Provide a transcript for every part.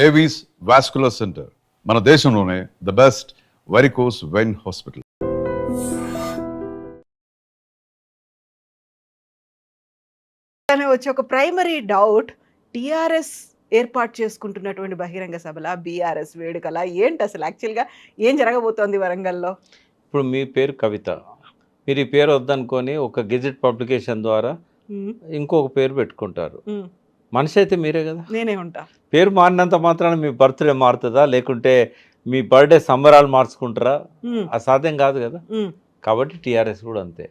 Avis vascular centre మన దేశంలోనే the best varicose vein hospital. వచ్చి ఒక ప్రైమరీ డౌట్, టిఆర్ఎస్ ఏర్పాటు చేసుకుంటున్నటువంటి బహిరంగ సభల బీఆర్ఎస్ వేడుకల ఏంటి అసలు యాక్చువల్గా ఏం జరగబోతోంది వరంగల్లో? ఇప్పుడు మీ పేరు కవిత, మీరు ఈ పేరు వద్దనుకొని ఒక గెజెట్ పబ్లికేషన్ ద్వారా ఇంకొక పేరు పెట్టుకుంటారు. మనిషి అయితే మీరే కదా, నేనే ఉంటా. పేరు మారినంత మాత్రాన మీ బర్త్డే మారుతుందా, లేకుంటే మీ బర్త్డే సంబరాలు మార్చుకుంటారా? అసాధ్యం కాదు కదా. కాబట్టి టీఆర్ఎస్ కూడా అంతే.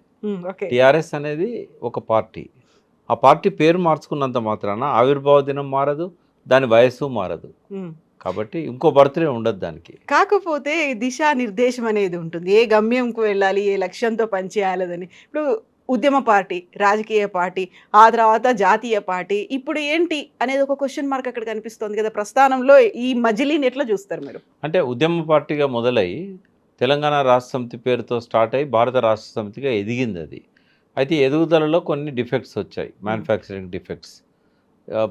టీఆర్ఎస్ అనేది ఒక పార్టీ, ఆ పార్టీ పేరు మార్చుకున్నంత మాత్రాన ఆవిర్భావ దినం మారదు, దాని వయస్సు మారదు. కాబట్టి ఇంకో బర్త్డే ఉండదు దానికి. కాకపోతే దిశా నిర్దేశం అనేది ఉంటుంది, ఏ గమ్యంకు వెళ్ళాలి, ఏ లక్ష్యంతో పనిచేయాలని. ఇప్పుడు ఉద్యమ పార్టీ, రాజకీయ పార్టీ, ఆ తర్వాత జాతీయ పార్టీ, ఇప్పుడు ఏంటి అనేది ఒక క్వశ్చన్ మార్క్ అక్కడ కనిపిస్తుంది కదా ప్రస్థానంలో. ఈ మజిలీని ఎట్లా చూస్తారు మీరు? అంటే ఉద్యమ పార్టీగా మొదలై తెలంగాణ రాష్ట్ర సమితి పేరుతో స్టార్ట్ అయ్యి భారత రాష్ట్ర సమితిగా ఎదిగింది అది. అయితే ఎదుగుదలలో కొన్ని డిఫెక్ట్స్ వచ్చాయి, మ్యానుఫ్యాక్చరింగ్ డిఫెక్ట్స్.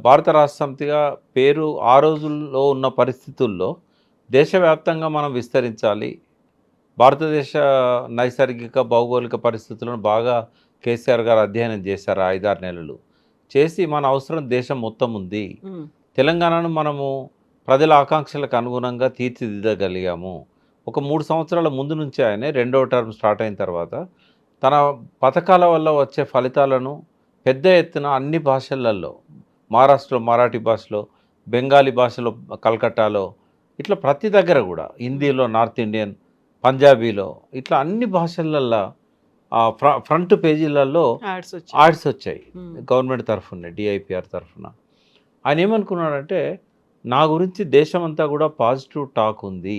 భారత రాష్ట్ర సమితిగా పేరు ఆ రోజుల్లో ఉన్న పరిస్థితుల్లో దేశవ్యాప్తంగా మనం విస్తరించాలి, భారతదేశ నైసర్గిక భౌగోళిక పరిస్థితులను బాగా కేసీఆర్ గారు అధ్యయనం చేశారు 5-6 నెలలు చేసి, మన అవసరం దేశం మొత్తం ఉంది, తెలంగాణను మనము ప్రజల ఆకాంక్షలకు అనుగుణంగా తీర్చిదిద్దగలిగాము. ఒక 3 సంవత్సరాల ముందు నుంచి ఆయనే రెండవ టర్మ్ స్టార్ట్ అయిన తర్వాత తన పథకాల వల్ల వచ్చే ఫలితాలను పెద్ద ఎత్తున అన్ని భాషలలో, మహారాష్ట్రలో మరాఠీ భాషలో, బెంగాలీ భాషలో కలకట్టాలో, ఇట్లా ప్రతి దగ్గర కూడా, హిందీలో, నార్త్ ఇండియన్, పంజాబీలో, ఇట్లా అన్ని భాషలల్లో ఫ్రంట్ పేజీలలో యాడ్స్ వచ్చాయి గవర్నమెంట్ తరఫున, డిఐపిఆర్ తరఫున. ఆయన ఏమనుకున్నాడంటే, నా గురించి దేశమంతా కూడా పాజిటివ్ టాక్ ఉంది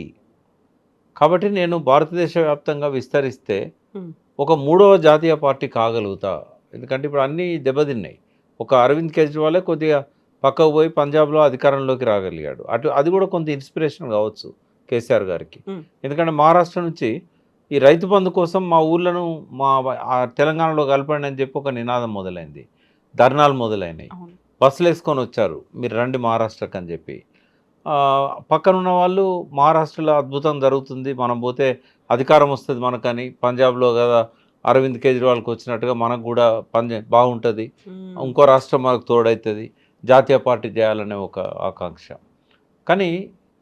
కాబట్టి నేను భారతదేశ వ్యాప్తంగా విస్తరిస్తే ఒక 3వ జాతీయ పార్టీ కాగలుగుతా. ఎందుకంటే ఇప్పుడు అన్నీ దెబ్బతిన్నాయి. ఒక అరవింద్ కేజ్రీవాలే కొద్దిగా పక్కకు పోయి పంజాబ్లో అధికారంలోకి రాగలిగాడు. అది కూడా కొంత ఇన్స్పిరేషన్ కావచ్చు కేసీఆర్ గారికి. ఎందుకంటే మహారాష్ట్ర నుంచి ఈ రైతు బంధు కోసం మా ఊళ్ళను తెలంగాణలో కలపండి అని చెప్పి ఒక నినాదం మొదలైంది, ధర్నాలు మొదలైనవి, బస్సులు వేసుకొని వచ్చారు, మీరు రండి మహారాష్ట్రకు అని చెప్పి. పక్కనున్న వాళ్ళు మహారాష్ట్రలో అద్భుతం జరుగుతుంది, మనం పోతే అధికారం వస్తుంది మనకని, పంజాబ్లో కదా అరవింద్ కేజ్రీవాల్కి వచ్చినట్టుగా మనకు కూడా బాగుంటుంది, ఇంకో రాష్ట్రం మనకు తోడవుతుంది, జాతీయ పార్టీ చేయాలనే ఒక ఆకాంక్ష. కానీ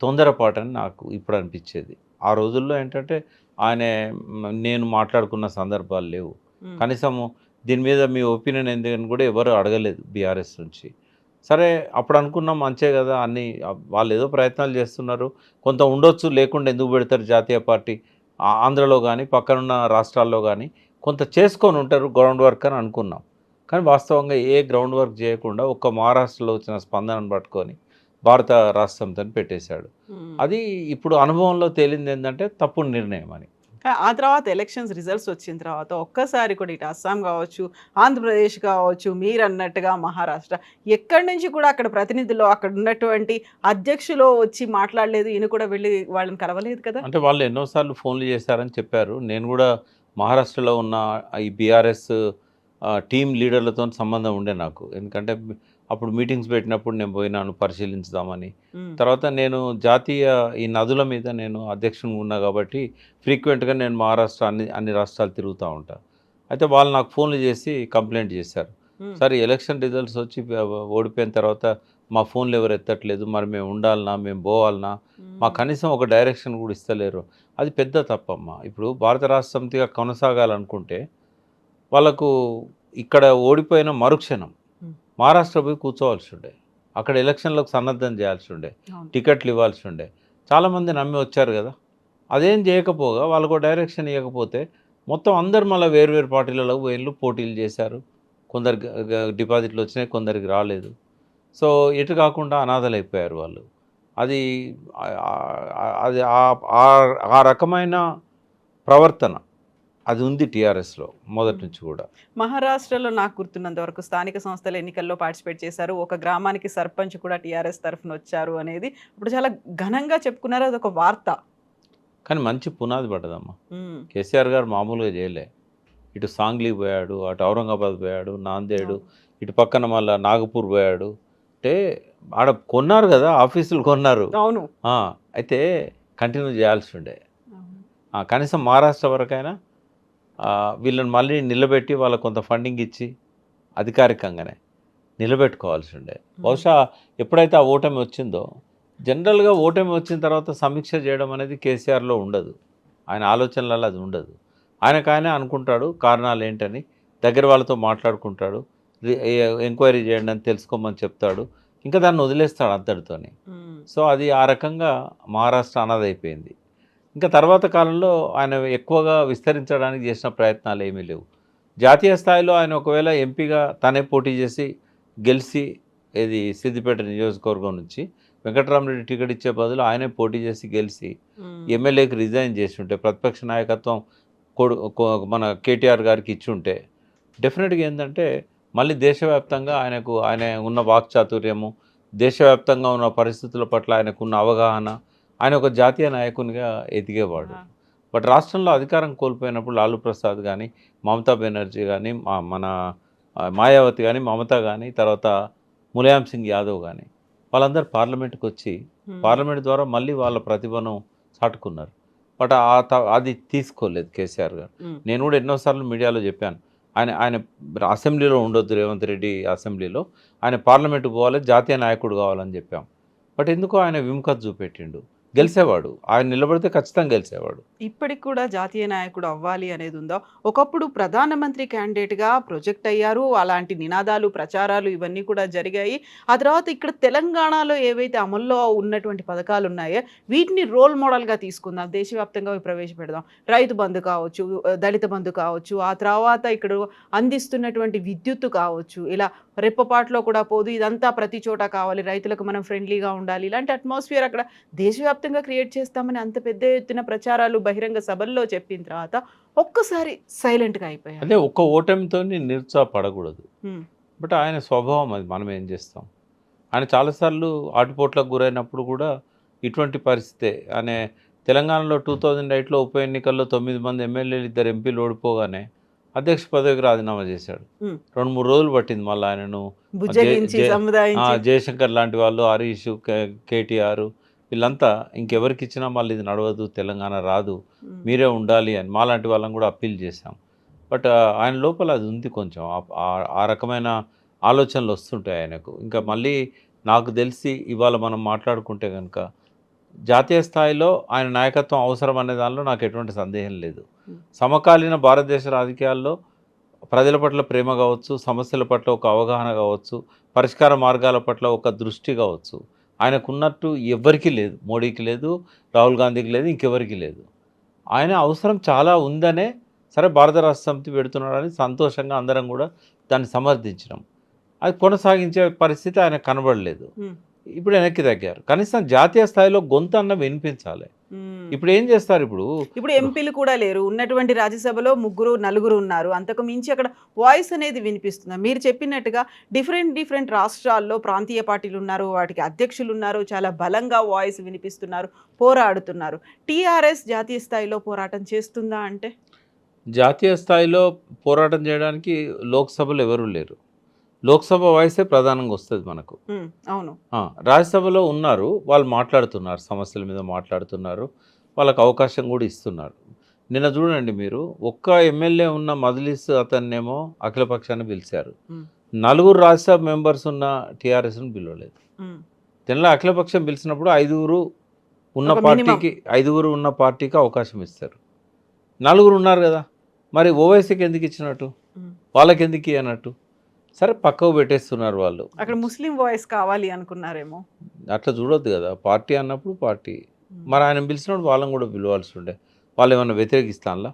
తొందరపాటని నాకు ఇప్పుడు అనిపించేది. ఆ రోజుల్లో ఏంటంటే నేను మాట్లాడుకున్న సందర్భాలు లేవు, కనీసము దీని మీద మీ ఒపీనియన్ ఎందుకని కూడా ఎవరు అడగలేదు బీఆర్ఎస్ నుంచి. సరే అప్పుడు అనుకున్నాం మంచే కదా, అన్నీ వాళ్ళు ఏదో ప్రయత్నాలు చేస్తున్నారు, కొంత ఉండొచ్చు, లేకుండా ఎందుకు పెడతారు జాతీయ పార్టీ, ఆంధ్రలో కానీ పక్కనున్న రాష్ట్రాల్లో కానీ కొంత చేసుకొని ఉంటారు గ్రౌండ్ వర్క్ అని అనుకున్నాం. కానీ వాస్తవంగా ఏ గ్రౌండ్ వర్క్ చేయకుండా ఒక్క మహారాష్ట్రలో వచ్చిన స్పందనను పట్టుకొని భారత రాష్ట్ర సమితిని పెట్టేశాడు. అది ఇప్పుడు అనుభవంలో తేలింది ఏంటంటే తప్పుడు నిర్ణయం అని. ఆ తర్వాత ఎలక్షన్స్ రిజల్ట్స్ వచ్చిన తర్వాత ఒక్కసారి కూడా ఇటు అస్సాం కావచ్చు, ఆంధ్రప్రదేశ్ కావచ్చు, మీరు అన్నట్టుగా మహారాష్ట్ర, ఎక్కడి నుంచి కూడా అక్కడ ప్రతినిధులు, అక్కడ ఉన్నటువంటి అధ్యక్షులు వచ్చి మాట్లాడలేదు, ఈయన కూడా వెళ్ళి వాళ్ళని కలవలేదు కదా. అంటే వాళ్ళు ఎన్నోసార్లు ఫోన్లు చేశారని చెప్పారు. నేను కూడా మహారాష్ట్రలో ఉన్న ఈ బీఆర్ఎస్ టీం లీడర్లతో సంబంధం ఉండే నాకు, ఎందుకంటే అప్పుడు మీటింగ్స్ పెట్టినప్పుడు నేను పోయినాను పరిశీలించుదామని. తర్వాత నేను జాతీయ ఈ నదుల మీద నేను అధ్యక్షునిగా ఉన్నా కాబట్టి ఫ్రీక్వెంట్గా నేను మహారాష్ట్ర అన్ని రాష్ట్రాలు తిరుగుతూ ఉంటాను. అయితే వాళ్ళు నాకు ఫోన్లు చేసి కంప్లైంట్ చేశారు, సరే ఎలక్షన్ రిజల్ట్స్ వచ్చి ఓడిపోయిన తర్వాత మా ఫోన్లు ఎవరు ఎత్తట్లేదు, మరి మేము ఉండాలన్నా, మేము పోవాలన్నా, మా కనీసం ఒక డైరెక్షన్ కూడా ఇస్తలేరు. అది పెద్ద తప్పమ్మా. ఇప్పుడు భారత రాష్ట్ర సమితిగా కొనసాగాలనుకుంటే వాళ్ళకు ఇక్కడ ఓడిపోయిన మరుక్షణం మహారాష్ట్ర పోయి కూర్చోవాల్సి ఉండే, అక్కడ ఎలక్షన్లకు సన్నద్ధం చేయాల్సి ఉండే, టికెట్లు ఇవ్వాల్సి ఉండే. చాలామంది నమ్మి వచ్చారు కదా, అదేం చేయకపోగా వాళ్ళకు డైరెక్షన్ ఇవ్వకపోతే మొత్తం అందరు మళ్ళీ వేరు పార్టీలలో వీళ్ళు పోటీలు చేశారు. కొందరికి డిపాజిట్లు వచ్చినాయి, కొందరికి రాలేదు. సో ఎటు కాకుండా అనాథలైపోయారు వాళ్ళు. అది అది ఆ రకమైన ప్రవర్తన అది ఉంది టీఆర్ఎస్లో మొదటి నుంచి కూడా. మహారాష్ట్రలో నాకు గుర్తున్నంత వరకు స్థానిక సంస్థల ఎన్నికల్లో పార్టిసిపేట్ చేశారు, ఒక గ్రామానికి సర్పంచ్ కూడా టీఆర్ఎస్ తరఫున వచ్చారు అనేది ఇప్పుడు చాలా ఘనంగా చెప్పుకున్నారు, అదొక వార్త. కానీ మంచి పునాది పడ్డదమ్మా. కేసీఆర్ గారు మామూలుగా చేయలే, ఇటు సాంగ్లీ పోయాడు, అటు ఔరంగాబాద్ పోయాడు, నాందేడు, ఇటు పక్కన మళ్ళీ నాగపూర్ పోయాడు. అంటే ఆడ కొన్నారు కదా, ఆఫీసులు కొన్నారు. అవును. ఆ, అయితే కంటిన్యూ చేయాల్సి ఉండే. కనీసం మహారాష్ట్ర వరకైనా వీళ్ళని మళ్ళీ నిలబెట్టి వాళ్ళకు కొంత ఫండింగ్ ఇచ్చి అధికారికంగానే నిలబెట్టుకోవాల్సి ఉండే. బహుశా ఎప్పుడైతే ఆ ఓటమి వచ్చిందో, జనరల్గా ఓటమి వచ్చిన తర్వాత సమీక్ష చేయడం అనేది కేసీఆర్లో ఉండదు, ఆయన ఆలోచనలలో అది ఉండదు. ఆయనకాయనే అనుకుంటాడు కారణాలు ఏంటని, దగ్గర వాళ్ళతో మాట్లాడుకుంటాడు, ఎంక్వైరీ చేయండి అని తెలుసుకోమని చెప్తాడు, ఇంకా దాన్ని వదిలేస్తాడు అంతటితోని. సో అది ఆ రకంగా మహారాష్ట్ర అనాథైపోయింది. ఇంకా తర్వాత కాలంలో ఆయన ఎక్కువగా విస్తరించడానికి చేసిన ప్రయత్నాలు ఏమీ లేవు. జాతీయ స్థాయిలో ఆయన ఒకవేళ ఎంపీగా తనే పోటీ చేసి గెలిచి, ఏది సిద్దిపేట నియోజకవర్గం నుంచి వెంకటరామరెడ్డి టికెట్ ఇచ్చే బదులు ఆయనే పోటీ చేసి గెలిచి ఎమ్మెల్యేకి రిజైన్ చేసి ఉంటే, ప్రతిపక్ష నాయకత్వం మన కేటీఆర్ గారికి ఇచ్చి ఉంటే, డెఫినెట్గా ఏంటంటే మళ్ళీ దేశవ్యాప్తంగా ఆయన ఉన్న వాక్చాతుర్యము, దేశవ్యాప్తంగా ఉన్న పరిస్థితుల పట్ల ఆయనకున్న అవగాహన, ఆయన ఒక జాతీయ నాయకునిగా ఎదిగేవాడు. బట్ రాష్ట్రంలో అధికారం కోల్పోయినప్పుడు లాలూ ప్రసాద్ కానీ, మమతా బెనర్జీ కానీ, మన మాయావతి కానీ, మమత కానీ, తర్వాత ములాయం సింగ్ యాదవ్ కానీ, వాళ్ళందరూ పార్లమెంట్కి వచ్చి పార్లమెంట్ ద్వారా మళ్ళీ వాళ్ళ ప్రతిభను చాటుకున్నారు. బట్ అది తీసుకోలేదు కేసీఆర్ గారు. నేను కూడా ఎన్నోసార్లు మీడియాలో చెప్పాను, ఆయన అసెంబ్లీలో ఉండొద్దు, రేవంత్ రెడ్డి అసెంబ్లీలో, ఆయన పార్లమెంట్కి పోవాలి, జాతీయ నాయకుడు కావాలని చెప్పాం. బట్ ఎందుకో ఆయన విముఖత చూపెట్టిండు. గెలిచేవాడు, ఆయన నిలబడితే ఖచ్చితంగా గెలిచేవాడు. ఇప్పటికి కూడా జాతీయ నాయకుడు అవ్వాలి అనేది ఉందా? ఒకప్పుడు ప్రధానమంత్రి క్యాండిడేట్గా ప్రొజెక్ట్ అయ్యారు, అలాంటి నినాదాలు, ప్రచారాలు ఇవన్నీ కూడా జరిగాయి. ఆ తర్వాత ఇక్కడ తెలంగాణలో ఏవైతే అమల్లో ఉన్నటువంటి పథకాలు ఉన్నాయో వీటిని రోల్ మోడల్గా తీసుకుందాం, దేశవ్యాప్తంగా ప్రవేశపెడదాం. రైతు బంధు కావచ్చు, దళిత బంధు కావచ్చు, ఆ తర్వాత ఇక్కడ అందిస్తున్నటువంటి విద్యుత్తు కావచ్చు, ఇలా రెప్పపాట్లో కూడా పోదు, ఇదంతా ప్రతి చోట కావాలి, రైతులకు మనం ఫ్రెండ్లీగా ఉండాలి, ఇలాంటి అట్మాస్ఫియర్ అక్కడ దేశవ్యాప్తంగా క్రియేట్ చేస్తామని అంత పెద్ద ఎత్తున ప్రచారాలు బహిరంగ సభల్లో చెప్పిన తర్వాత ఒక్కసారి సైలెంట్గా అయిపోయారు. అదే ఒక్క ఓటమితో నిరుత్సాహపడకూడదు. బట్ ఆయన స్వభావం అది, మనం ఏం చేస్తాం. ఆయన చాలాసార్లు ఆటుపోట్లకు గురైనప్పుడు కూడా ఇటువంటి పరిస్థితే. ఆయన తెలంగాణలో 2008లో ఉప ఎన్నికల్లో 9 మంది ఎమ్మెల్యేలు, 2 ఎంపీలు ఓడిపోగానే అధ్యక్ష పదవికి రాజీనామా చేశాడు. 2-3 రోజులు పట్టింది మళ్ళీ ఆయనను జయశంకర్ లాంటి వాళ్ళు, హరీష్, కేటీఆర్ వీళ్ళంతా ఇంకెవరికి ఇచ్చినా మళ్ళీ ఇది నడవదు, తెలంగాణ రాదు, మీరే ఉండాలి అని మాలాంటి వాళ్ళని కూడా అప్పీల్ చేశాం. బట్ ఆయన లోపల అది ఉంది కొంచెం, ఆ రకమైన ఆలోచనలు వస్తుంటాయి ఆయనకు. ఇంకా మళ్ళీ నాకు తెలిసి ఇవాళ మనం మాట్లాడుకుంటే కనుక జాతీయ స్థాయిలో ఆయన నాయకత్వం అవసరం అనే దానిలో నాకు ఎటువంటి సందేహం లేదు. సమకాలీన భారతదేశ రాజకీయాల్లో ప్రజల పట్ల ప్రేమ కావచ్చు, సమస్యల పట్ల ఒక అవగాహన కావచ్చు, పరిష్కార మార్గాల పట్ల ఒక దృష్టి కావచ్చు, ఆయనకున్నట్టు ఎవ్వరికీ లేదు. మోడీకి లేదు, రాహుల్ గాంధీకి లేదు, ఇంకెవరికి లేదు. ఆయన అవసరం చాలా ఉందనే సరే భారత రాష్ట్ర సమితి పెడుతున్నాడని సంతోషంగా అందరం కూడా దాన్ని సమర్థించినాం. అది కొనసాగించే పరిస్థితి ఆయన కనబడలేదు. ఇప్పుడు వెనక్కి తగ్గారు. కనీసం జాతీయ స్థాయిలో గొంతు అన్న వినిపించాలి. ఇప్పుడు ఏం చేస్తారు? ఇప్పుడు ఎంపీలు కూడా లేరు, ఉన్నటువంటి రాజ్యసభలో 3-4 ఉన్నారు, అంతకు మించి అక్కడ వాయిస్ అనేది వినిపిస్తుంది. మీరు చెప్పినట్టుగా డిఫరెంట్ రాష్ట్రాల్లో ప్రాంతీయ పార్టీలు ఉన్నారు, వాటికి అధ్యక్షులు ఉన్నారు, చాలా బలంగా వాయిస్ వినిపిస్తున్నారు, పోరాడుతున్నారు. టీఆర్ఎస్ జాతీయ స్థాయిలో పోరాటం చేస్తుందా అంటే? జాతీయ స్థాయిలో పోరాటం చేయడానికి లోక్సభలో ఎవరూ లేరు. లోక్సభ వాయిసే ప్రధానంగా వస్తుంది మనకు. అవును. రాజ్యసభలో ఉన్నారు, వాళ్ళు మాట్లాడుతున్నారు, సమస్యల మీద మాట్లాడుతున్నారు, వాళ్ళకు అవకాశం కూడా ఇస్తున్నారు. నిన్న చూడండి మీరు, ఒక్క ఎమ్మెల్యే ఉన్న మజ్లిస్ అతన్నేమో అఖిలపక్షాన్ని పిలిచారు, 4 రాజ్యసభ మెంబర్స్ ఉన్న టీఆర్ఎస్ను పిలవలేదు. తినలా అఖిలపక్షం పిలిచినప్పుడు 5 ఉన్న పార్టీకి అవకాశం ఇస్తారు. 4 ఉన్నారు కదా, మరి ఓవైసీకి ఎందుకు ఇచ్చినట్టు, వాళ్ళకి ఎందుకు అన్నట్టు? సరే పక్కకు పెట్టేస్తున్నారు వాళ్ళు. అక్కడ ముస్లిం వాయిస్ కావాలి అనుకున్నారేమో. అట్లా చూడొద్దు కదా, పార్టీ అన్నప్పుడు పార్టీ. మరి ఆయన పిలిచినప్పుడు వాళ్ళని కూడా పిలవాల్సి ఉండే. వాళ్ళు ఏమన్నా వ్యతిరేకిస్తానులా?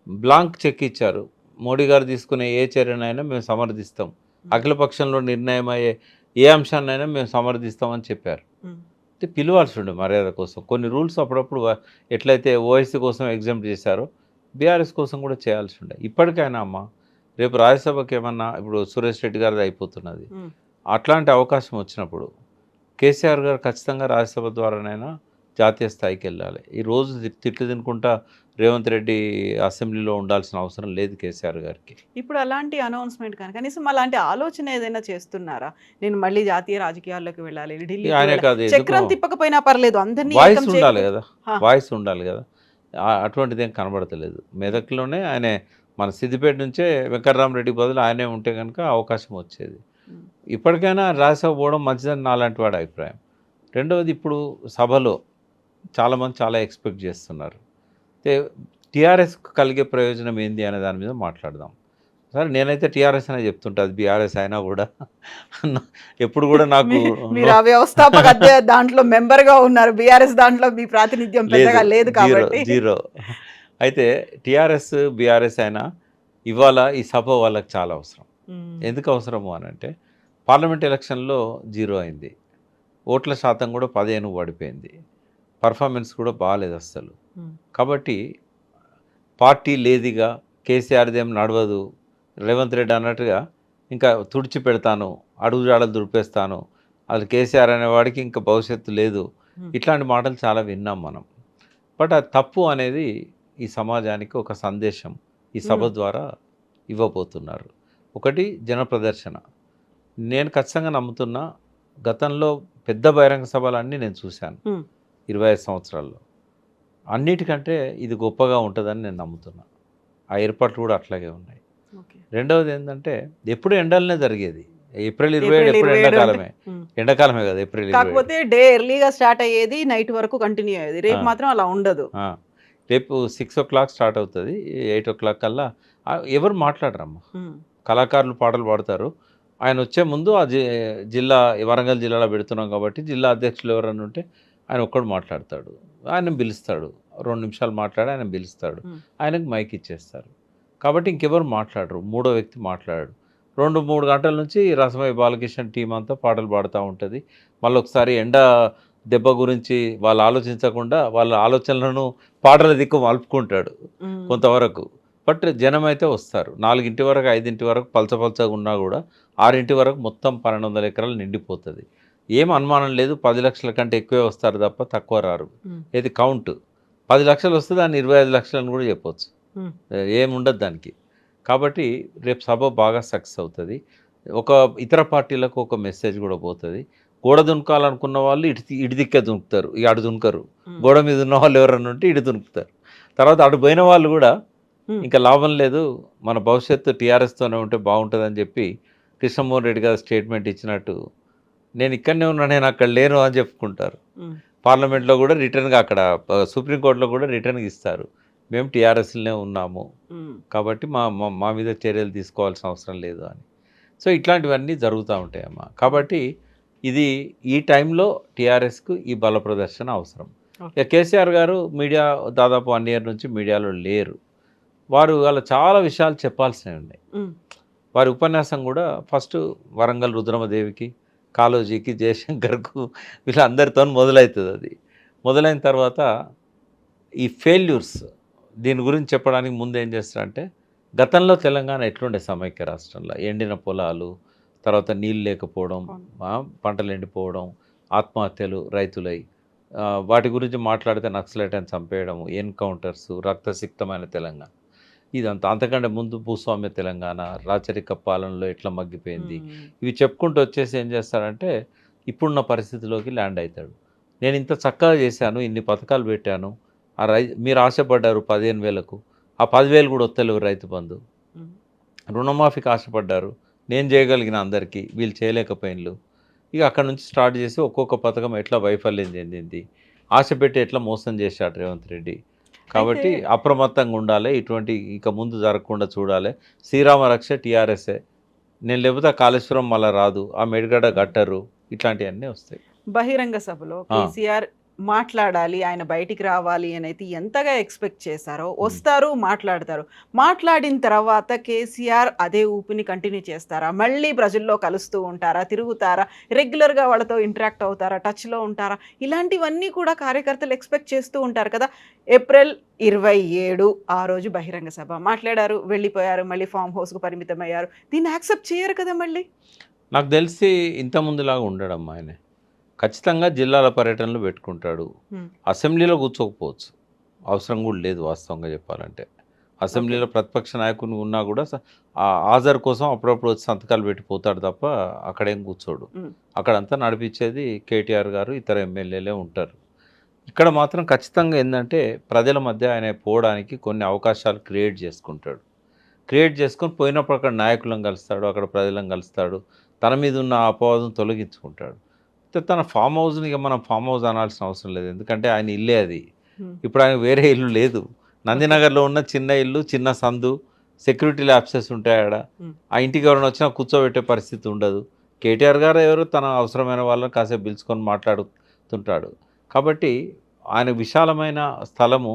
బ్లాంక్ చెక్ ఇచ్చారు, మోడీ గారు తీసుకునే ఏ చర్యనైనా మేము సమర్థిస్తాం, అఖిలపక్షంలో నిర్ణయం అయ్యే ఏ అంశాన్నైనా మేము సమర్థిస్తామని చెప్పారు. అంటే పిలవాల్సి ఉండే మర్యాద కోసం. కొన్ని రూల్స్ అప్పుడప్పుడు ఎట్లయితే ఓవైసీ కోసం ఎగ్జామ్ట్ చేశారో బీఆర్ఎస్ కోసం కూడా చేయాల్సి ఉండే. ఇప్పటికైనా అమ్మ, రేపు రాజ్యసభకి ఏమన్నా, ఇప్పుడు సురేష్ రెడ్డి గారిది అయిపోతున్నది, అట్లాంటి అవకాశం వచ్చినప్పుడు కేసీఆర్ గారు ఖచ్చితంగా రాజ్యసభ ద్వారానైనా జాతీయ స్థాయికి వెళ్ళాలి. ఈ రోజు తిట్లు తినుకుంటా రేవంత్ రెడ్డి అసెంబ్లీలో ఉండాల్సిన అవసరం లేదు కేసీఆర్ గారికి. ఇప్పుడు అలాంటి అనౌన్స్‌మెంట్ కానీ కనీసం అలాంటి ఆలోచన ఏదైనా చేస్తున్నారా? నేను మళ్ళీ జాతీయ రాజకీయాల్లోకి వెళ్ళాలి. ఢిల్లీకి ఆయనే వెళ్ళాలి. కాదు ఎందుకో చక్రం తిప్పకపోయినా పర్లేదు. అందరిని వాయిస్ ఏకం ఉండాలి చేయకపోతే కదా, ఆ! వాయిస్ ఉండాలి కదా. అటువంటిదేం కనబడతలేదు. మెదక్లోనే ఆయనే మన సిద్దిపేట నుంచే వెంకటరామరెడ్డి బదులు ఆయనే ఉంటే కనుక అవకాశం వచ్చేది. హ్మ్. ఇప్పటికైనా రాజ్యసభ పోవడం మంచిదని నాలాంటి వాడి అభిప్రాయం. రెండవది ఇప్పుడు సభలో చాలామంది చాలా ఎక్స్పెక్ట్ చేస్తున్నారు. అయితే టీఆర్ఎస్‌కు కలిగే ప్రయోజనం ఏంది అనే దాని మీద మాట్లాడదాం. సరే నేనైతే టీఆర్ఎస్ అనే చెప్తుంటా. అది బీఆర్ఎస్ అయినా కూడా ఎప్పుడు కూడా నాకు మీ మీరు ఆ వ్యవస్థాపక దాంట్లో మెంబర్‌గా ఉన్నారు. బీఆర్ఎస్ దాంట్లో మీ ప్రాతినిధ్యం పెద్దగా లేదు జీరో కాబట్టి. జీరో. అయితే టీఆర్ఎస్, బీఆర్ఎస్ అయినా ఇవాళ ఈ సభ వాళ్ళకి చాలా అవసరం. హ్మ్. ఎందుకు అవసరము అనంటే పార్లమెంట్ ఎలక్షన్‌లో 0 అయింది. ఓట్ల శాతం కూడా 15 పడిపోయింది. పర్ఫార్మెన్స్ కూడా బాలేదు అస్సలు. హ్మ్. కాబట్టి పార్టీ లేదిగా కేసీఆర్‌దేం నడవదు. రేవంత్ రెడ్డి అన్నట్టుగా ఇంకా తుడిచి పెడతాను, అడుగుజాడలు దుడిపేస్తాను. అసలు కేసీఆర్ అనేవాడికి ఇంకా భవిష్యత్తు లేదు. హ్మ్. ఇట్లాంటి మాటలు చాలా విన్నాం మనం. బట్ అది తప్పు అనేది ఈ సమాజానికి ఒక సందేశం ఈ సభ హ్మ్. ద్వారా ఇవ్వబోతున్నారు. ఒకటి జన ప్రదర్శన. నేను ఖచ్చితంగా నమ్ముతున్నా గతంలో పెద్ద బహిరంగ సభలన్నీ నేను చూశాను హ్మ్. 25 సంవత్సరాల్లో. అన్నిటికంటే ఇది గొప్పగా ఉంటుందని నేను నమ్ముతున్నా. ఆ ఏర్పాట్లు కూడా అట్లాగే ఉన్నాయి. ఓకే. రెండవది ఏంటంటే ఎప్పుడు ఎండలనే జరిగేది. ఏప్రిల్ 27 ఏప్రిల్ ఎప్పుడు 27 అంటే ఎండాకాలమే. హ్మ్. ఎండాకాలమే కదా ఏప్రిల్ 27. కాకపోతే డే ఎర్లీగా స్టార్ట్ అయ్యేది. నైట్ వరకు కంటిన్యూ అయ్యేది. ఆ! రేపు మాత్రం అలా ఉండదు. ఆ! రేపు 6:00 స్టార్ట్ అవుతది. 8:00 కల్లా ఎవరు మాట్లాడరమ్మా. హ్మ్. కళాకారులు పాటలు పాడతారు. ఆయన వచ్చే ముందు ఆ జిల్లా వరంగల్ జిల్లాలో పెడుతున్నాం కాబట్టి జిల్లా అధ్యక్షులు ఎవరన్నా ఉంటే ఆయన ఒక్కడు మాట్లాడతాడు. ఆయనను పిలుస్తాడు. 2 నిమిషాలు మాట్లాడి ఆయనను పిలుస్తాడు. హ్మ్. ఆయనకు మైక్ ఇచ్చేస్తారు. కాబట్టి ఇంకెవరు మాట్లాడరు. మూడో వ్యక్తి మాట్లాడడు. 2, 3 గంటల నుంచి రసమయి బాలకిషన్ టీం అంతా పాటలు పాడుతా ఉంటది. మళ్ళొకసారి ఎండ దెబ్బ గురించి వాళ్ళు ఆలోచించకుండా వాళ్ళ ఆలోచనలను పాటల దిక్కు మలుపుకుంటాడు హ్మ్. కొంతవరకు. బట్ జనమైతే వస్తారు. 4 వరకు, 5 వరకు పలచగా ఉన్నా కూడా 6 వరకు మొత్తం 1200 ఎకరాలు నిండిపోతది. ఏం అనుమానం లేదు 10 లక్షల కంటే ఎక్కువే వస్తారు తప్ప తక్కువ రారు. హ్మ్. ఇది కౌంట్. 10 లక్షలు వస్తే దాన్ని 25 లక్షలని కూడా చెప్పొచ్చు. హ్మ్. ఏముండదు దానికి. కాబట్టి రేపు సభ బాగా సక్సెస్ అవుతది. ఒక ఇతర పార్టీలకు ఒక మెసేజ్ కూడా పోతది. గోడ దునకాలనుకున్న వాళ్ళు ఇటు దిక్కే దునుకుతారు. ఇక అటు దునకరు. హ్మ్. గోడ మీద ఉన్న వాళ్ళు ఎవరన్నా ఉంటే ఇటు దునుకుతారు. తర్వాత అటు పోయిన వాళ్ళు కూడా హ్మ్. ఇంకా లాభం లేదు. మన భవిష్యత్తు టీఆర్ఎస్‌తోనే ఉంటే బాగుంటదని చెప్పి కృష్ణమోహన్ రెడ్డి గారు స్టేట్మెంట్ ఇచ్చినట్టు నేను ఇక్కడనే ఉన్నా నేను అక్కడ లేను అని చెప్పుకుంటారు. హ్మ్. పార్లమెంట్‌లో కూడా రిటర్న్‌గా అక్కడ సుప్రీంకోర్టులో కూడా రిటర్న్‌గా ఇస్తారు. మేము టీఆర్ఎస్‌లోనే ఉన్నాము. హ్మ్. కాబట్టి మా మా మా మీద చర్యలు తీసుకోవాల్సిన అవసరం లేదు అని. సో ఇట్లాంటివన్నీ జరుగుతూ ఉంటాయమ్మా. కాబట్టి ఇది ఈ టైంలో టీఆర్ఎస్‌కు ఈ బల ప్రదర్శన అవసరం. ఓకే. ఇక కేసీఆర్ గారు మీడియా దాదాపు 1 ఇయర్ నుంచి మీడియాలో లేరు. వారు అలా చాలా విషయాలు చెప్పాల్సినవి ఉన్నాయి. హ్మ్. వారి ఉపన్యాసం కూడా ఫస్ట్ వరంగల్ రుద్రమదేవికి, కాళోజీకి, జయశంకర్‌కు వీళ్ళందరితోని మొదలవుతది అది. మొదలైన తర్వాత ఈ ఫెయిల్యూర్స్ దీని గురించి చెప్పడానికి ముందు ఏం చేస్తారంటే గతంలో తెలంగాణ ఎట్లుండే సమైక్య రాష్ట్రంలో ఎండిన పొలాలు, తర్వాత నీళ్ళు లేకపోవడం, అవును. పంటలు ఎండిపోవడం, ఆత్మహత్యలు రైతులై, వాటి గురించి మాట్లాడితే నక్సలైట్ని చంపేయడం, ఎన్కౌంటర్స్, రక్తసిక్తమైన తెలంగాణ ఇదంతా. అంతకంటే ముందు భూస్వామ్య తెలంగాణ, రాచరిక పాలనలో ఎట్లా మగ్గిపోయింది, హ్మ్. ఇవి చెప్పుకుంటూ వచ్చేసి ఏం చేస్తాడంటే ఇప్పుడున్న పరిస్థితిలోకి ల్యాండ్ అవుతాడు. నేను ఇంత చక్కగా చేశాను, ఇన్ని పథకాలు పెట్టాను, మీరు ఆశపడ్డారు 15,000కు, ఆ 10,000 కూడా వస్తలేవు రైతు బంధు. హ్మ్. రుణమాఫీకి ఆశపడ్డారు, నేను చేయగలిగిన అందరికీ, వీళ్ళు చేయలేకపోయినలు. ఇక అక్కడ నుంచి స్టార్ట్ చేసి ఒక్కొక్క పథకం ఎట్లా వైఫల్యం చెందింది, ఆశ పెట్టి ఎట్లా మోసం చేశాడు రేవంత్ రెడ్డి. అయితే కాబట్టి అప్రమత్తంగా ఉండాలి, ఇటువంటి ఇక ముందు జరగకుండా చూడాలి. శ్రీరామ రక్ష టీఆర్ఎస్ఏ. నేను లేకపోతే ఆ కాళేశ్వరం మళ్ళా రాదు, ఆ మేడిగడ్డ గట్టరు, ఇట్లాంటివన్నీ వస్తాయి. బహిరంగ సభలో ఆ, కేసీఆర్ మాట్లాడాలి, ఆయన బయటికి రావాలి అనైతే ఎంతగా ఎక్స్‌పెక్ట్ చేశారో, ఉమ్. వస్తారు, మాట్లాడతారు. మాట్లాడిన తర్వాత కేసీఆర్ అదే ఊపుని కంటిన్యూ చేస్తారా? మళ్ళీ ప్రజల్లో కలుస్తూ ఉంటారా? తిరుగుతారా? రెగ్యులర్‌గా వాళ్ళతో ఇంటరాక్ట్ అవుతారా? టచ్‌లో ఉంటారా? ఇలాంటివన్నీ కూడా కార్యకర్తలు ఎక్స్‌పెక్ట్ చేస్తూ ఉంటారు కదా! ఏప్రిల్ 27 ఆ రోజు బహిరంగ సభ. మాట్లాడారు, వెళ్ళిపోయారు, మళ్ళీ ఫార్మ్ హౌస్‌కు పరిమితమయ్యారు. దీన్ని యాక్సెప్ట్ చేయరు కదా మళ్ళీ. నాకు తెలిసి ఇంత ముందులాగా ఉండడమ్మా ఆయన. ఖచ్చితంగా జిల్లాల పర్యటనలు పెట్టుకుంటాడు. ఉమ్, అసెంబ్లీలో కూర్చోకపోవచ్చు, అవసరం కూడా లేదు వాస్తవంగా చెప్పాలంటే. ఓకే. అసెంబ్లీలో ప్రతిపక్ష నాయకుని ఉన్నా కూడా ఆ హాజరు కోసం అప్పుడప్పుడు వచ్చి సంతకాలు పెట్టి పోతాడు తప్ప అక్కడేం కూర్చోడు. ఉమ్, అక్కడంతా నడిపించేది కేటీఆర్ గారు, ఇతర ఎమ్మెల్యేలే ఉంటారు. ఇక్కడ మాత్రం ఖచ్చితంగా ఏంటంటే ప్రజల మధ్య ఆయన పోవడానికి కొన్ని అవకాశాలు క్రియేట్ చేసుకుంటాడు. క్రియేట్ చేసుకొని పోయినప్పుడు అక్కడ నాయకులను కలుస్తాడు, అక్కడ ప్రజలను కలుస్తాడు, తన మీద ఉన్న అపవాదం తొలగించుకుంటాడు. అయితే తన ఫామ్ హౌస్ని ఇక మనం ఫామ్ హౌస్ అనాల్సిన అవసరం లేదు, ఎందుకంటే ఆయన ఇల్లే అది. ఉమ్, ఇప్పుడు ఆయన వేరే ఇల్లు లేదు. నందినగర్లో ఉన్న చిన్న ఇల్లు, చిన్న సందు, సెక్యూరిటీ ల్యాబ్సెస్ ఉంటాయి ఆడ. ఉమ్, ఆ ఇంటికి ఎవరైనా వచ్చినా కూర్చోబెట్టే పరిస్థితి ఉండదు. కేటీఆర్ గారు ఎవరు తన అవసరమైన వాళ్ళని కాసేపు పిలుచుకొని మాట్లాడుతుంటాడు. కాబట్టి ఆయన విశాలమైన స్థలము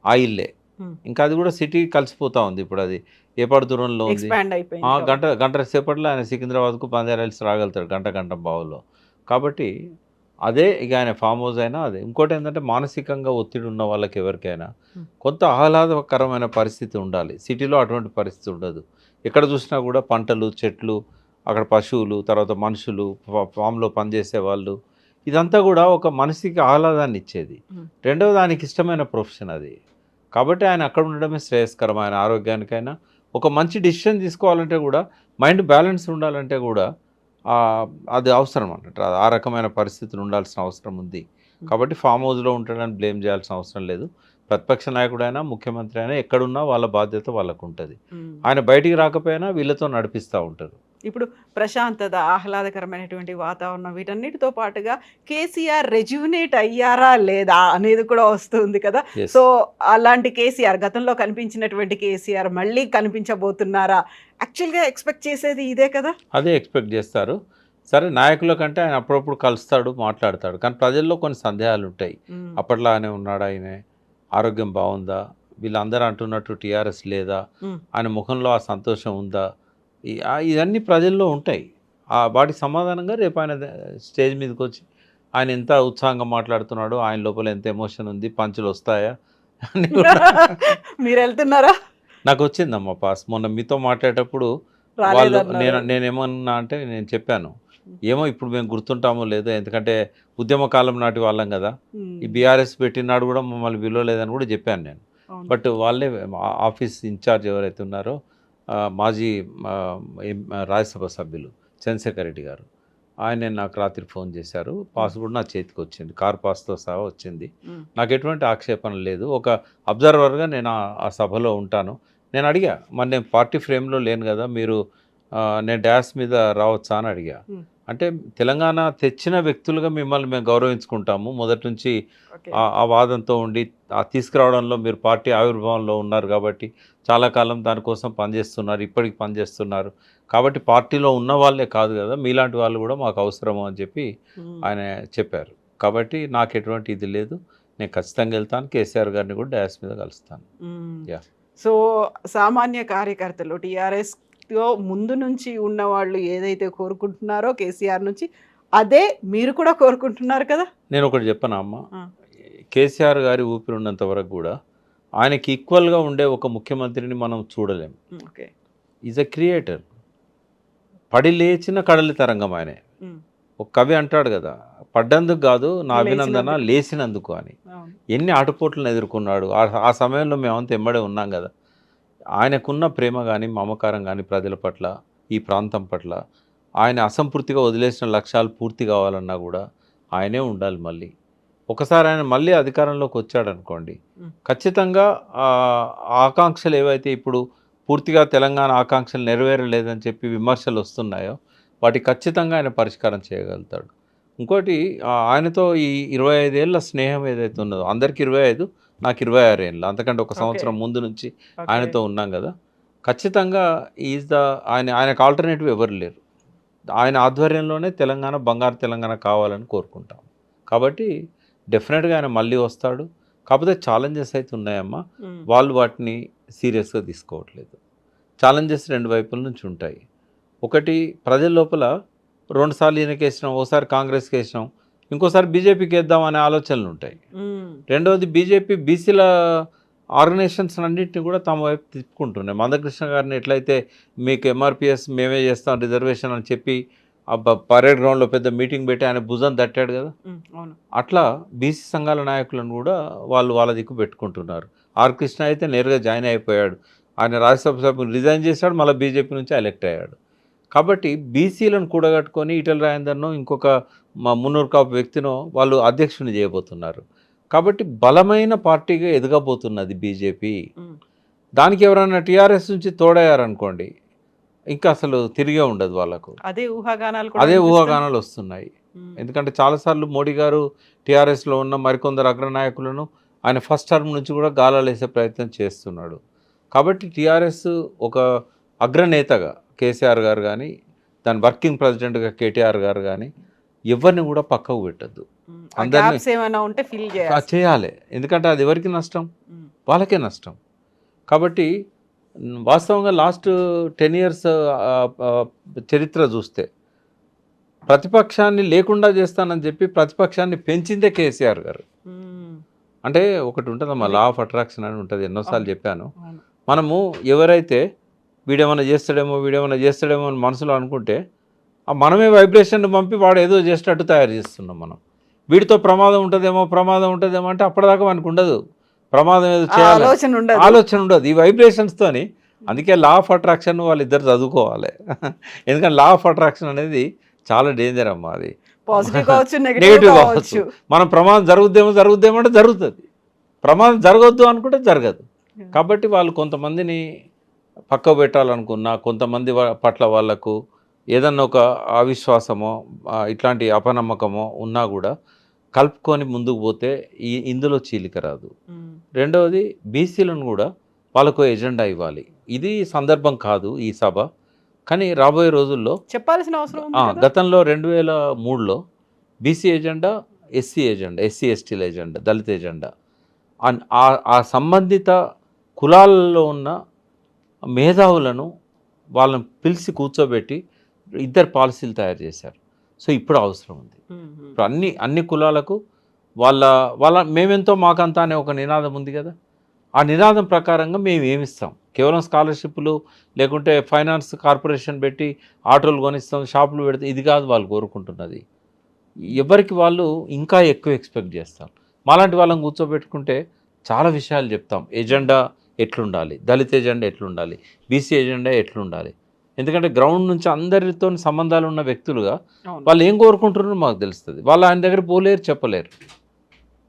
ఆ ఇల్లే. ఉమ్. ఇంకా అది కూడా సిటీ కలిసిపోతూ ఉంది. ఇప్పుడు అది ఏ పాడు దూరంలో ఉంది. ఎక్స్పాండ్ అయిపోయింది గంట గంట సేపట్లో ఆయన సికింద్రాబాద్కు బంజారాహిల్స్ రాగలుగుతాడు, గంట గంట బావుల్లో. కాబట్టి అదే ఇక ఆయన ఫామ్ హౌస్ అయినా అదే. ఇంకోటి ఏంటంటే మానసికంగా ఒత్తిడి ఉన్న వాళ్ళకి ఎవరికైనా Hmm. కొంత ఆహ్లాదకరమైన పరిస్థితి ఉండాలి. సిటీలో అటువంటి పరిస్థితి ఉండదు. ఎక్కడ చూసినా కూడా పంటలు, చెట్లు, అక్కడ పశువులు, తర్వాత మనుషులు, ఫామ్లో పనిచేసే వాళ్ళు, ఇదంతా కూడా ఒక మనిషికి ఆహ్లాదాన్ని ఇచ్చేది. Hmm. రెండవది ఆయనకి ఇష్టమైన ప్రొఫెషన్ అది. కాబట్టి ఆయన అక్కడ ఉండడమే శ్రేయస్కరం. ఆయన ఆరోగ్యానికైనా ఒక మంచి డిసిషన్ తీసుకోవాలంటే కూడా, మైండ్ బ్యాలెన్స్ ఉండాలంటే కూడా అది అవసరం అన్నట్టు. ఆ రకమైన పరిస్థితులు ఉండాల్సిన అవసరం ఉంది. కాబట్టి ఫామ్ హౌస్లో ఉంటాడని బ్లేమ్ చేయాల్సిన అవసరం లేదు. ప్రతిపక్ష నాయకుడైనా, ముఖ్యమంత్రి అయినా ఎక్కడున్నా వాళ్ళ బాధ్యత వాళ్ళకు ఉంటుంది. ఉమ్. ఆయన బయటికి రాకపోయినా వీళ్ళతో నడిపిస్తూ ఉంటారు. ఇప్పుడు ప్రశాంతత, ఆహ్లాదకరమైనటువంటి వాతావరణం, వీటన్నిటితో పాటుగా కేసీఆర్ రెజ్యూనేట్ అయ్యారా లేదా అనేది కూడా వస్తుంది కదా. Yes. సో అలాంటి కేసీఆర్, గతంలో కనిపించినటువంటి కేసీఆర్ మళ్ళీ కనిపించబోతున్నారా? యాక్చువల్గా ఎక్స్పెక్ట్ చేసేది ఇదే కదా. అదే ఎక్స్పెక్ట్ చేస్తారు. సరే, నాయకుల కంటే ఆయన అప్పుడప్పుడు కలుస్తాడు, మాట్లాడతాడు. కానీ ప్రజల్లో కొన్ని సందేహాలు ఉంటాయి. ఉమ్, అప్పట్లానే ఉన్నాడా ఆయన? ఆరోగ్యం బాగుందా? వీళ్ళందరూ అంటున్నట్టు టీఆర్ఎస్ లేదా? ఉమ్, ఆయన ముఖంలో ఆ సంతోషం ఉందా? ఇవన్నీ ప్రజల్లో ఉంటాయి. వాటికి సమాధానంగా రేపు ఆయన స్టేజ్ మీదకి వచ్చి ఆయన ఎంత ఉత్సాహంగా మాట్లాడుతున్నాడు, ఆయన లోపల ఎంత ఎమోషన్ ఉంది, పంచులు వస్తాయా అని కూడా మీరు వెళ్తున్నారా? నాకు వచ్చిందమ్మా పాస్. మొన్న మీతో మాట్లాడేటప్పుడు వాళ్ళు రాలేదన్నారు. నేనేమన్నా అంటే నేను చెప్పాను, ఏమో ఇప్పుడు మేము గుర్తుంటామో లేదో, ఎందుకంటే ఉద్యమ కాలం నాటి వాళ్ళం కదా, ఉమ్, ఈ బీఆర్ఎస్ పెట్టినాడు కూడా మమ్మల్ని విలువలేదని కూడా చెప్పాను నేను. అవును. బట్ వాళ్ళే ఆఫీస్ ఇన్ఛార్జ్ ఎవరైతే ఉన్నారో మాజీ రాజ్యసభ సభ్యులు చంద్రశేఖర్ రెడ్డి గారు, ఆయన నాకు రాత్రి ఫోన్ చేశారు. పాస్ కూడా నా చేతికి వచ్చింది, కార్ పాస్తో సహా వచ్చింది. ఉమ్, నాకు ఎటువంటి ఆక్షేపణ లేదు. ఒక అబ్జర్వర్గా నేను ఆ సభలో ఉంటాను. నేను అడిగా, మరి నేను పార్టీ ఫ్రేమ్లో లేను కదా, మీరు నేను డాష్ మీద రావచ్చా అని అడిగా. ఉమ్, అంటే తెలంగాణ తెచ్చిన వ్యక్తులుగా మిమ్మల్ని మేము గౌరవించుకుంటాము. మొదటి నుంచి ఓకే. ఆ వాదంతో ఉండి తీసుకురావడంలో మీరు పార్టీ ఆవిర్భావంలో ఉన్నారు కాబట్టి చాలా కాలం దానికోసం పనిచేస్తున్నారు, ఇప్పటికి పనిచేస్తున్నారు. కాబట్టి పార్టీలో ఉన్న వాళ్ళే కాదు కదా, మీలాంటి వాళ్ళు కూడా మాకు అవసరము అని చెప్పి ఉమ్, ఆయన చెప్పారు. కాబట్టి నాకు ఎటువంటి ఇది లేదు, నేను ఖచ్చితంగా వెళ్తాను. కేసీఆర్ గారిని కూడా డాష్ మీద కలుస్తాను. ఉమ్. యా. సో సామాన్య కార్యకర్తలు, టీఆర్ఎస్లో ముందు నుంచి ఉన్న వాళ్ళు ఏదైతే కోరుకుంటున్నారో కేసీఆర్ నుంచి, అదే మీరు కూడా కోరుకుంటున్నారు కదా. నేను ఒకటి చెప్పనా అమ్మ, ఆ. కేసీఆర్ గారి ఊపిరి ఉన్నంత వరకు కూడా ఆయనకి ఈక్వల్గా ఉండే ఒక ముఖ్యమంత్రిని మనం చూడలేం. ఓకే. Is a creator. పడి లేచిన కడలి తరంగం ఆయనే. ఉమ్, ఒక కవి అంటాడు కదా, పడ్డందుకు కాదు నా అభినందన, లేచినందుకు. లేచినందుకు అని. అవును. ఎన్ని ఆటుపోట్లను ఎదుర్కొన్నాడు. ఆ సమయంలో మేమంతా ఎమ్మడే ఉన్నాం కదా. ఆయనకున్న ప్రేమ కానీ, మమకారం కానీ ప్రజల పట్ల, ఈ ప్రాంతం పట్ల, ఆయన అసంపూర్తిగా వదిలేసిన లక్ష్యాలు పూర్తి కావాలన్నా కూడా ఆయనే ఉండాలి. మళ్ళీ ఒకసారి ఆయన మళ్ళీ అధికారంలోకి వచ్చాడనుకోండి, ఖచ్చితంగా ఆకాంక్షలు ఏవైతే ఇప్పుడు పూర్తిగా తెలంగాణ ఆకాంక్షలు నెరవేరలేదని చెప్పి విమర్శలు వస్తున్నాయో వాటికి ఖచ్చితంగా ఆయన పరిష్కారం చేయగలుగుతాడు. ఇంకోటి ఆయనతో ఈ 25 ఏళ్ళ స్నేహం ఏదైతే ఉన్నదో, అందరికి 25, నాకు 26 ఏళ్ళు, అంతకంటే ఒక సంవత్సరం ముందు నుంచి ఆయనతో ఉన్నాం కదా. ఖచ్చితంగా ఆయనకు ఆల్టర్నేటివ్ ఎవరు లేరు. ఆయన ఆధ్వర్యంలోనే తెలంగాణ బంగారు తెలంగాణ కావాలని కోరుకుంటాం. కాబట్టి డెఫినెట్గా ఆయన మళ్ళీ వస్తాడు. కాకపోతే ఛాలెంజెస్ అయితే ఉన్నాయమ్మా, వాళ్ళు వాటిని సీరియస్గా తీసుకోవట్లేదు. ఛాలెంజెస్ రెండు వైపుల నుంచి ఉంటాయి. ఒకటి, ప్రజల లోపల 2 సార్లు ఈయనకి వేసినాం, ఓసారి కాంగ్రెస్కి వేసినాం, ఇంకోసారి బీజేపీకి వేద్దాం అనే ఆలోచనలు ఉంటాయి. రెండవది, బీజేపీ బీసీల ఆర్గనైజేషన్స్ అన్నింటినీ కూడా తమ వైపు తిప్పుకుంటున్నాయి. మందకృష్ణ గారిని ఎట్లయితే మీకు ఎంఆర్పిఎస్ మేమే చేస్తాం రిజర్వేషన్ అని చెప్పి పరేడ్ గ్రౌండ్లో పెద్ద మీటింగ్ పెట్టి ఆయన భుజం తట్టాడు కదా. అవును. అట్లా బీసీ సంఘాల నాయకులను కూడా వాళ్ళ దిక్కు పెట్టుకుంటున్నారు. ఆర్ కృష్ణ అయితే నేరుగా జాయిన్ అయిపోయాడు. ఆయన రాజ్యసభ సభ్యులు రిజైన్ చేశాడు, మళ్ళీ బీజేపీ నుంచి ఎలక్ట్ అయ్యాడు. కాబట్టి బీసీలను కూడగట్టుకొని ఈటెల రాజేందర్ను ఇంకొక మున్నూరు కాపు వ్యక్తినో వాళ్ళు అధ్యక్షుని చేయబోతున్నారు. కాబట్టి బలమైన పార్టీగా ఎదగబోతున్నది బీజేపీ. దానికి ఎవరైనా టీఆర్ఎస్ నుంచి తోడయ్యారనుకోండి, ఇంకా అసలు తిరిగే ఉండదు వాళ్ళకు. అదే ఊహాగానాలు వస్తున్నాయి. ఎందుకంటే చాలాసార్లు మోడీ గారు టీఆర్ఎస్లో ఉన్న మరికొందరు అగ్రనాయకులను ఆయన ఫస్ట్ టర్మ్ నుంచి కూడా గాలాలు వేసే ప్రయత్నం చేస్తున్నాడు. కాబట్టి టీఆర్ఎస్ ఒక అగ్రనేతగా కేసీఆర్ గారు కానీ, దాని వర్కింగ్ ప్రెసిడెంట్గా కేటీఆర్ గారు కానీ ఎవరిని కూడా పక్కకు పెట్టద్దు. అందరినీ చేయాలి. ఎందుకంటే అది ఎవరికి నష్టం? వాళ్ళకే నష్టం. కాబట్టి వాస్తవంగా లాస్ట్ 10 years చరిత్ర చూస్తే ప్రతిపక్షాన్ని లేకుండా చేస్తానని చెప్పి ప్రతిపక్షాన్ని పెంచిందే కేసీఆర్ గారు. అంటే ఒకటి ఉంటుందమ్మా, లా ఆఫ్ అట్రాక్షన్ అని ఉంటుంది, ఎన్నోసార్లు చెప్పాను. మనము ఎవరైతే వీడేమైనా చేస్తాడేమో అని మనసులో అనుకుంటే మనమే వైబ్రేషన్ పంపి వాడు ఏదో చేసేటట్టు తయారు చేస్తున్నాం. మనం వీడితో ప్రమాదం ఉంటుందేమో అంటే అప్పటిదాకా మనకు ఉండదు, ప్రమాదం ఏదో చేయాలి ఆలోచన ఉండదు ఈ వైబ్రేషన్స్తోని. అందుకే లా ఆఫ్ అట్రాక్షన్ వాళ్ళిద్దరు చదువుకోవాలి. ఎందుకంటే లా ఆఫ్ అట్రాక్షన్ అనేది చాలా డేంజర్ అమ్మా. అది నెగిటివ్ కావచ్చు. మనం ప్రమాదం జరుగుద్దేమో అంటే జరుగుతుంది, ప్రమాదం జరగొద్దు అనుకుంటే జరగదు. కాబట్టి వాళ్ళు కొంతమందిని పక్క పెట్టాలనుకున్నా, కొంతమంది పట్ల వాళ్లకు ఏదన్నా ఒక అవిశ్వాసమో ఇట్లాంటి అపనమ్మకమో ఉన్నా కూడా కలుపుకొని ముందుకు పోతే ఇందులో చీలిక రాదు. రెండవది బీసీలను కూడా వాళ్ళకు ఎజెండా ఇవ్వాలి. ఇది సందర్భం కాదు ఈ సభ, కానీ రాబోయే రోజుల్లో చెప్పాల్సిన అవసరం. గతంలో 2003లో BC agenda, SC agenda, SC ఎస్టీల ఎజెండా, దళిత ఎజెండా, ఆ సంబంధిత కులాలలో ఉన్న మేధావులను వాళ్ళని పిలిచి కూర్చోబెట్టి ఇద్దరు పాలసీలు తయారు చేశారు. సో ఇప్పుడు అవసరం ఉంది. ఇప్పుడు అన్ని కులాలకు వాళ్ళ మేమెంతో మాకంతా అనే ఒక నినాదం ఉంది కదా. ఆ నినాదం ప్రకారంగా మేము ఏమిస్తాం? కేవలం స్కాలర్షిప్లు లేకుంటే ఫైనాన్స్ కార్పొరేషన్ పెట్టి ఆటోలు కొనిస్తాం, షాపులు పెడితే ఇది కాదు వాళ్ళు కోరుకుంటున్నది. ఎవరికి వాళ్ళు ఇంకా ఎక్కువ ఎక్స్పెక్ట్ చేస్తాం. మాలాంటి వాళ్ళని కూర్చోబెట్టుకుంటే చాలా విషయాలు చెప్తాం. ఎజెండా ఎట్లుండాలి, దళిత ఎజెండా ఎట్లుండాలి, బీసీ ఎజెండా ఎట్లుండాలి. ఎందుకంటే గ్రౌండ్ నుంచి అందరితో సంబంధాలు ఉన్న వ్యక్తులుగా వాళ్ళు ఏం కోరుకుంటున్నారో మాకు తెలుస్తుంది. వాళ్ళు ఆయన దగ్గర పోలేరు, చెప్పలేరు.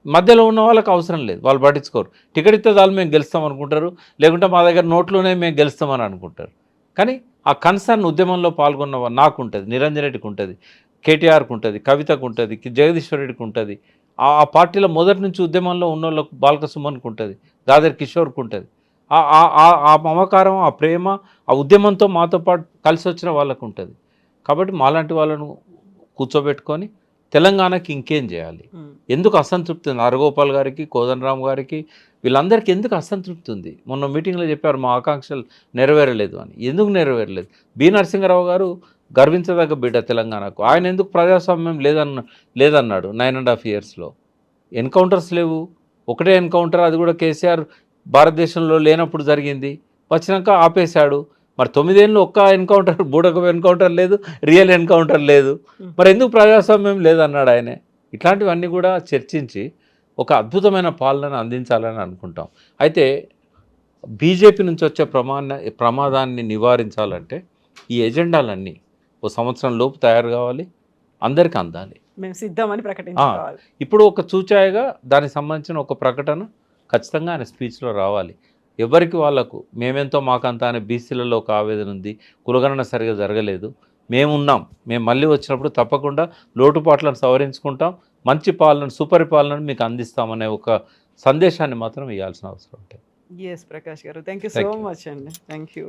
మధ్యలో ఉన్న వాళ్ళకి అవసరం లేదు, వాళ్ళు పట్టించుకోరు. టికెట్ ఇస్తే చాలు మేము గెలుస్తాం అనుకుంటారు, లేకుంటే మా దగ్గర నోట్లోనే మేము గెలుస్తామని అనుకుంటారు. కానీ ఆ కన్సర్న్ ఉద్యమంలో పాల్గొన్న నాకు ఉంటుంది, నిరంజన్ రెడ్డికి ఉంటుంది, కేటీఆర్కి ఉంటుంది, కవితకు ఉంటుంది, జగదీశ్వర్ రెడ్డికి ఉంటుంది. ఆ పార్టీలో మొదటి నుంచి ఉద్యమంలో ఉన్న వాళ్ళకు బాల్క సుమన్కి ఉంటుంది, దాదర్ కిషోర్కి ఉంటుంది. ఆ మమకారం, ఆ ప్రేమ, ఆ ఉద్యమంతో మాతో పాటు కలిసి వచ్చిన వాళ్ళకు ఉంటుంది. కాబట్టి మాలాంటి వాళ్ళను కూర్చోబెట్టుకొని తెలంగాణకి ఇంకేం చేయాలి, ఎందుకు అసంతృప్తి ఉంది హరగోపాల్ గారికి, కోదండరామ్ గారికి, వీళ్ళందరికీ ఎందుకు అసంతృప్తి ఉంది? మొన్న మీటింగ్లో చెప్పారు మా ఆకాంక్షలు నెరవేరలేదు అని. ఎందుకు నెరవేరలేదు? బి నరసింహారావు గారు గర్వించదగ్గ బిడ్డ తెలంగాణకు. ఆయన ఎందుకు ప్రజాస్వామ్యం లేదన్నాడు 9.5 yearsలో. ఎన్కౌంటర్స్ లేవు, ఒకటే ఎన్కౌంటర్, అది కూడా కేసీఆర్ భారతదేశంలో లేనప్పుడు జరిగింది, వచ్చినాక ఆపేశాడు. మరి 9 ఏళ్ళు ఒక్క ఎన్కౌంటర్, బూడక ఎన్కౌంటర్ లేదు, రియల్ ఎన్కౌంటర్ లేదు, మరి ఎందుకు ప్రజాస్వామ్యం లేదన్నాడు ఆయనే. ఇట్లాంటివన్నీ కూడా చర్చించి ఒక అద్భుతమైన పాలనను అందించాలని అనుకుంటాం. అయితే బీజేపీ నుంచి వచ్చే ప్రమాదాన్ని నివారించాలంటే ఈ ఎజెండాలన్నీ ఓ సంవత్సరం లోపు తయారు కావాలి, అందరికీ అందాలి, మేము సిద్ధమని ప్రకటించాలి. ఇప్పుడు ఒక చూచాయగా దానికి సంబంధించిన ఒక ప్రకటన ఖచ్చితంగా ఆయన స్పీచ్లో రావాలి. ఎవరికి వాళ్లకు మేమెంతో మాకంతా అనే బీసీలలో ఒక ఆవేదన ఉంది, కులగణన సరిగా జరగలేదు, మేమున్నాం, మేము మళ్ళీ వచ్చినప్పుడు తప్పకుండా లోటుపాట్లను సవరించుకుంటాం, మంచి పాలన, సుపరిపాలనను మీకు అందిస్తామనే ఒక సందేశాన్ని మాత్రం ఇవ్వాల్సిన అవసరం ఉంటుంది. ఎస్ ప్రకాష్ గారు, థ్యాంక్ యూ సో మచ్ అండి. Thank you.